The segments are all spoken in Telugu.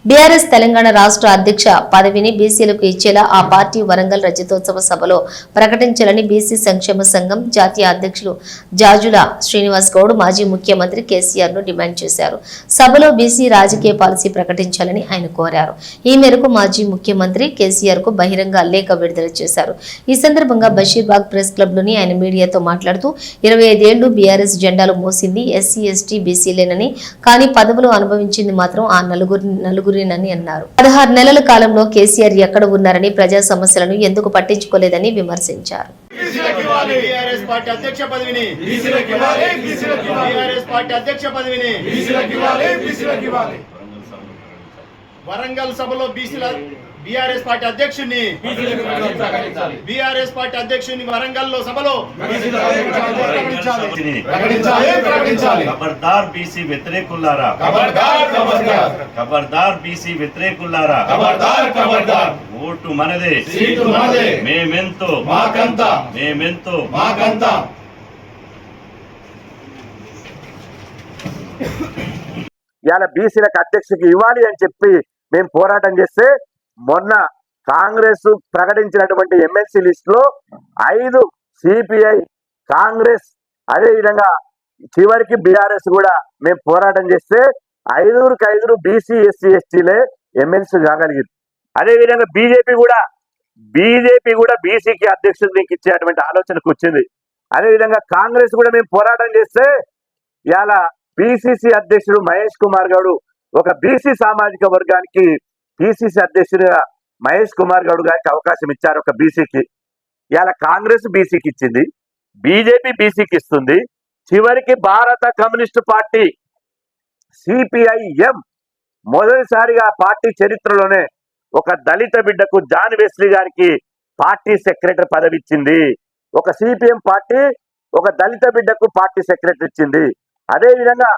బీఆర్ఎస్ తెలంగాణ రాష్ట్ర అధ్యక్ష పదవిని బీసీలకు ఇచ్చేలా ఆ పార్టీ వరంగల్ రజతోత్సవ సభలో ప్రకటించాలని బీసీ సంక్షేమ సంఘం జాతీయ అధ్యక్షులు జాజుల శ్రీనివాస్ గౌడ్ మాజీ ముఖ్యమంత్రి కేసీఆర్ ను డిమాండ్ చేశారు. సభలో బీసీ రాజకీయ పాలసీ ప్రకటించాలని ఆయన కోరారు. ఈ మేరకు మాజీ ముఖ్యమంత్రి కేసీఆర్ కు బహిరంగ లేఖ విడుదల చేశారు. ఈ సందర్భంగా బషీర్బాగ్ ప్రెస్ క్లబ్ లోని ఆయన మీడియాతో మాట్లాడుతూ 25 ఏళ్లు బీఆర్ఎస్ జెండాలు మోసింది ఎస్సీ ఎస్టీ బీసీలేనని, కానీ పదవులు అనుభవించింది మాత్రం ఆ నలుగురినని అన్నారు. 16 నెలల కాలంలో కేసీఆర్ ఎక్కడ ఉన్నారని, ప్రజా సమస్యలను ఎందుకు పట్టించుకోలేదని విమర్శించారు. వరంగల్ సభలో బీఆర్ఎస్ పార్టీ అధ్యక్షుని వరంగల్లో సభలో ఖబర్దార్ బీసీ వ్యతిరేకులారా, ఖబర్దార్ బీసీ వ్యతిరేకులారా, ఓటు మనదే, మేమెంతో మేమెంతో. ఇవాళ బీసీలకు అధ్యక్షుడికి ఇవ్వాలి అని చెప్పి మేము పోరాటం చేస్తే మొన్న కాంగ్రెస్ ప్రకటించినటువంటి ఎమ్మెల్సీ లిస్ట్ లో 5 సిపిఐ, కాంగ్రెస్, అదే విధంగా చివరికి బీఆర్ఎస్ కూడా మేము పోరాటం చేస్తే 5కి 5 బీసీ ఎస్సీ ఎస్టీలే ఎమ్మెల్సీ కాగలిగింది. అదే విధంగా బీజేపీ కూడా బీసీకి అధ్యక్షుడికి ఇచ్చేటువంటి ఆలోచనకు వచ్చింది. అదే విధంగా కాంగ్రెస్ కూడా మేము పోరాటం చేస్తే ఇవాళ పిసిసి అధ్యక్షుడు మహేష్ కుమార్ గౌడ్ ఒక బీసీ సామాజిక వర్గానికి పిసిసి అధ్యక్షుడిగా మహేష్ కుమార్ గౌడ్ గారికి అవకాశం ఇచ్చారు. ఒక బీసీకి ఇవాళ కాంగ్రెస్ బీసీకి ఇచ్చింది, బీజేపీ బీసీకి ఇస్తుంది. చివరికి భారత కమ్యూనిస్టు పార్టీ సిపిఐఎం మొదటిసారిగా పార్టీ చరిత్రలోనే ఒక దళిత బిడ్డకు జాన్ వెస్లీ గారికి పార్టీ సెక్రటరీ పదవి ఇచ్చింది. ఒక సిపిఎం పార్టీ ఒక దళిత బిడ్డకు పార్టీ సెక్రటరీ ఇచ్చింది. అదే విధంగా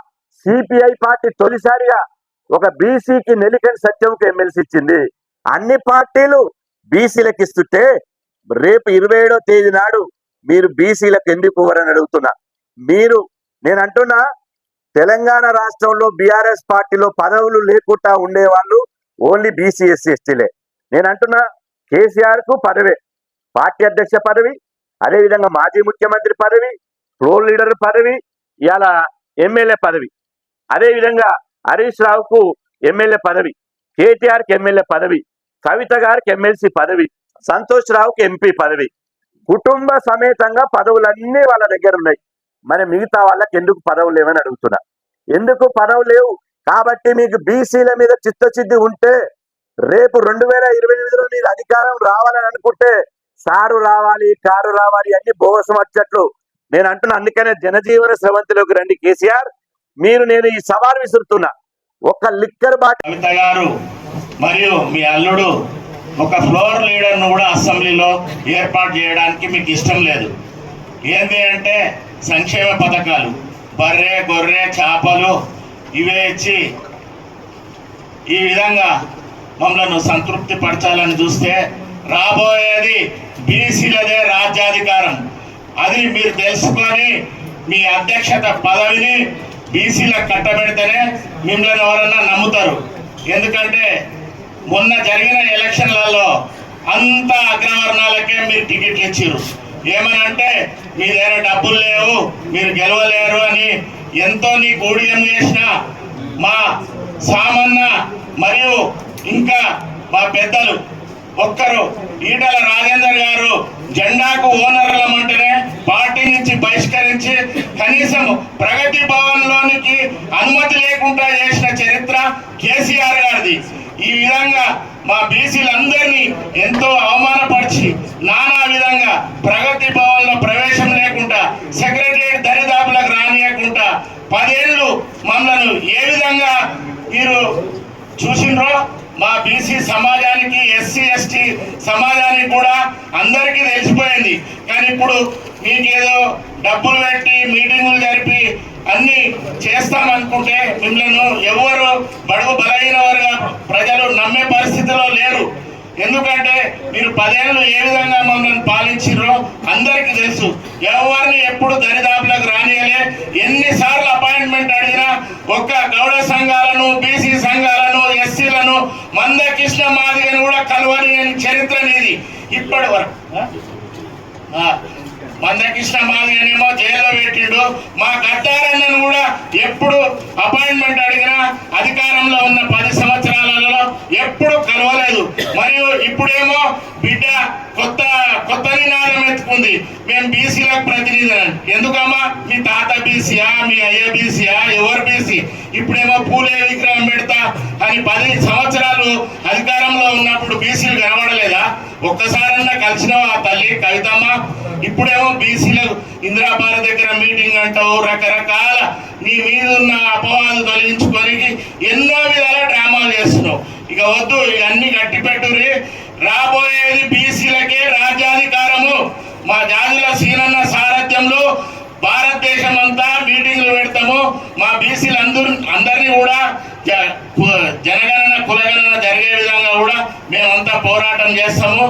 సిపిఐ పార్టీ తొలిసారిగా ఒక బీసీకి నెలికని సత్యంకు ఎమ్మెల్సీ ఇచ్చింది. అన్ని పార్టీలు బీసీలకు ఇస్తుంటే రేపు 27వ తేదీ నాడు మీరు బీసీలకు ఎందుకు ఇవ్వరని అడుగుతున్నా. నేను అంటున్నా, తెలంగాణ రాష్ట్రంలో బీఆర్ఎస్ పార్టీలో పదవులు లేకుండా ఉండేవాళ్ళు ఓన్లీ బీసీ ఎస్సీ ఎస్టీలే. నేను అంటున్నా, కేసీఆర్ కు పదవే, పార్టీ అధ్యక్ష పదవి, అదేవిధంగా మాజీ ముఖ్యమంత్రి పదవి, ఫ్లోర్ లీడర్ పదవి, ఇవాళ ఎమ్మెల్యే పదవి, అదేవిధంగా హరీష్ రావుకు ఎమ్మెల్యే పదవి, కేటీఆర్కి ఎమ్మెల్యే పదవి, కవిత గారికి ఎమ్మెల్సీ పదవి, సంతోష్ రావుకి ఎంపీ పదవి, కుటుంబ సమేతంగా పదవులన్నీ వాళ్ళ దగ్గర ఉన్నాయి. మరి మిగతా వాళ్ళకి ఎందుకు పదవులు లేవని అడుగుతున్నా. ఎందుకు పదవులు లేవు? కాబట్టి మీకు బీసీల మీద చిత్తశుద్ధి ఉంటే రేపు 2028లో మీరు అధికారం రావాలని అనుకుంటే సారు రావాలి, కారు రావాలి, అన్ని బోసం వచ్చట్లు నేను అంటున్నా. అందుకనే జనజీవన స్రవంతిలోకి రండి కేసీఆర్. నేను ఈ సవాల్ విసురుతున్నా. ఒక లిక్కర్ బాటిల్ కవిత గారు మరియు మీ అల్లుడు ఒక ఫ్లోర్ లీడర్ ను కూడా అసెంబ్లీలో ఏర్పాటు చేయడానికి మీకు ఇష్టం లేదు. ఏంటి అంటే సంక్షేమ పథకాలు, బర్రె గొర్రె చేపలు ఇవే ఇచ్చి ఈ విధంగా మమ్మల్ని సంతృప్తి పరచాలని చూస్తే రాబోయేది బీసీలదే రాజ్యాధికారం. అది మీరు తెలుసుకొని మీ అధ్యక్షత పదవిని బీసీలకు కట్టబెడితేనే మిమ్మల్ని ఎవరన్నా నమ్ముతారు. ఎందుకంటే మొన్న జరిగిన ఎలక్షన్లలో అంత అగ్రవర్ణాలకే మీరు టికెట్లు ఇచ్చారు. ఏమనంటే మీ దగ్గర డబ్బులు లేవు, మీరు గెలవలేరు అని ఎంతో నీ గూడియం చేసిన మా సామన్న మరియు ఇంకా మా పెద్దలు ఒక్కరు ఈటల రాజేందర్ గారు జెండాకు ఓనర్లమంటేనే పార్టీ నుంచి బహిష్కరించి కనీసం ప్రగతి భవన్ లోనికి అనుమతి లేకుండా చేసిన చరిత్ర కేసీఆర్ గారిది. ఈ విధంగా మా బీసీలందరినీ ఎంతో అవమానపరిచి నానా విధంగా ప్రగతి భవన్ లో ప్రవేశం లేకుండా సెక్రటరియట్ దరిదాపులకు రానియకుండా 10 ఏళ్ళు మమ్మల్ని ఏ విధంగా మీరు చూసిండ్రో మా బీసీ సమాజానికి, ఎస్సీ ఎస్టీ సమాజానికి కూడా అందరికీ తెలిసిపోయింది. కానీ ఇప్పుడు మీకేదో డబ్బులు పెట్టి మీటింగులు జరిపి అన్ని చేస్తామనుకుంటే మిమ్మల్ని ఎవరు బడుగు బలహీన వర్గ ప్రజలు నమ్మే పరిస్థితిలో లేరు. ఎందుకంటే మీరు 10 ఏళ్ళు ఏ విధంగా మమ్మల్ని పాలించిర్రో అందరికీ తెలుసు. ఎవరిని ఎప్పుడు దరిదాపులకు రానియలే. ఎన్నిసార్లు అపాయింట్మెంట్ అడిగినా ఒక్క గౌడ సంఘాలను, బీసీ సంఘాలను, ఎస్సీలను, మందకృష్ణ మాదిగను కూడా కలవని చరిత్ర నీది ఇప్పటి వరకు. మందకృష్ణ మాదిగనేమో జైల్లో పెట్టిండు. మా గడ్డారన్నను కూడా ఎప్పుడు అపాయింట్మెంట్ అడిగినా అధికారంలో ఉన్న 10 సంవత్సరాలలో ఎప్పుడు కలవలేదు. మరియు ఇప్పుడేమో బిడ్డ కొత్త నినాదం ఎత్తుకుంది, మేము బీసీలకు ప్రతినిధి. ఎందుకమ్మా? మీ తాత బీసీయా, మీ అయ్య బీసీయా, ఎవరు బీసీ? ఇప్పుడేమో పూలే విగ్రహం పెడతా అని 10 సంవత్సరాలు అధికారంలో ఉన్నప్పుడు బీసీలు కనబడలేదా? ఒక్కసారన్నా కలిసినావా ఆ తల్లి కవితమ్మ? ఇప్పుడేమో బీసీలకు ఇందిరాబాద్ దగ్గర మీటింగ్ అంటావు, రకరకాల నీ మీద ఉన్న అపవాదు తొలగించుకొని ఎన్నో విధాల డ్రామాలు చేస్తున్నావు. ఇక వద్దు, ఇవన్నీ గట్టి పెట్టుర్రి. రాబోయేది బీసీలకే రాజ్యాధికారము. మా జాతుల సీనన్న సారథ్యంలో భారతదేశం అంతా మీటింగ్లు పెడతాము. మా బీసీలు అందరినీ కూడా జనగణన కులగణన జరిగే విధంగా కూడా మేమంతా పోరాటం చేస్తాము.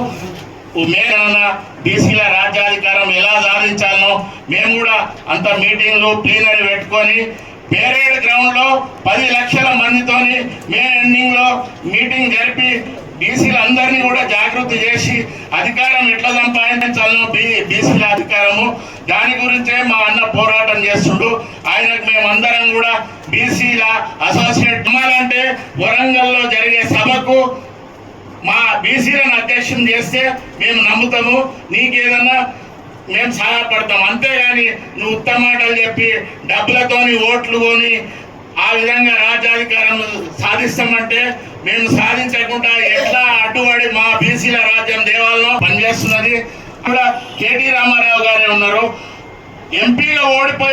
మేఘన బీసీల రాజ్యాధికారం ఎలా సాధించాలనో మేము కూడా అంత మీటింగ్లు ప్లీనరీ పెట్టుకొని పేరేడ్ గ్రౌండ్ లో 10 లక్షల మందితోని మే ఎండింగ్ లో మీటింగ్ జరిపి బీసీలందరినీ కూడా జాగృతి చేసి అధికారం ఎట్లా సంపాదించాలనో బీసీల అధికారము దాని గురించే మా అన్న పోరాటం చేస్తుండు. ఆయనకు మేమందరం కూడా బీసీల అసోసియేట్ అంటే వరంగల్లో జరిగే సభకు మా బీసీలను అధ్యక్షం చేస్తే మేము నమ్ముతాము, నీకేదన్నా మేము సహాయపడతాం. అంతేగాని నువ్వు ఉత్తమ మాటలు చెప్పి డబ్బులతోని ఓట్లు కొని ఆ విధంగా రాజ్యాధికారం సాధిస్తామంటే మేము సాధించకుండా ఎట్లా అడ్డుపడి మా బీసీల రాజ్యం దేవాలలో పనిచేస్తున్నది. కూడా కేటీ రామారావు గారే ఉన్నారు. ఎంపీగా ఓడిపోయి